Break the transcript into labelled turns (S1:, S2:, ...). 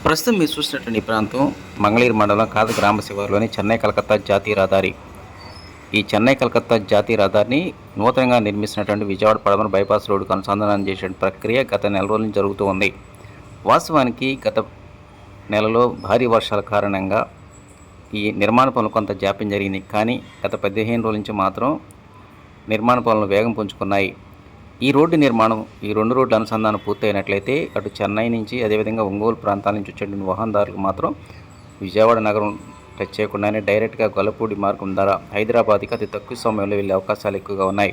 S1: ప్రస్తుతం మీరు చూసినటువంటి ఈ ప్రాంతం మంగళగిరి మండలం కాదు గ్రామ శివారులోని చెన్నై కలకత్తా జాతీయ రహదారి. ఈ చెన్నై కలకత్తా జాతీయ రహదారిని నూతనంగా నిర్మిస్తున్నటువంటి విజయవాడ పడమర బైపాస్ రోడ్డుకు అనుసంధానం చేసే ప్రక్రియ గత నెల రోజుల నుంచి జరుగుతూ ఉంది. వాస్తవానికి గత నెలలో భారీ వర్షాల కారణంగా ఈ నిర్మాణ పనులు కొంత జాప్యం జరిగింది. కానీ గత 15 రోజుల నుంచి మాత్రం నిర్మాణ పనులు వేగం పుంజుకున్నాయి. ఈ రోడ్డు నిర్మాణం, ఈ 2 రోడ్ల అనుసంధానం పూర్తయినట్లయితే అటు చెన్నై నుంచి అదేవిధంగా ఒంగోలు ప్రాంతాల నుంచి వచ్చేటువంటి వాహనదారులకు మాత్రం విజయవాడ నగరం టచ్ చేయకుండానే డైరెక్ట్గా గొల్లపూడి మార్గం ద్వారా హైదరాబాద్కి అతి తక్కువ సమయంలో వెళ్ళే అవకాశాలు ఎక్కువగా ఉన్నాయి.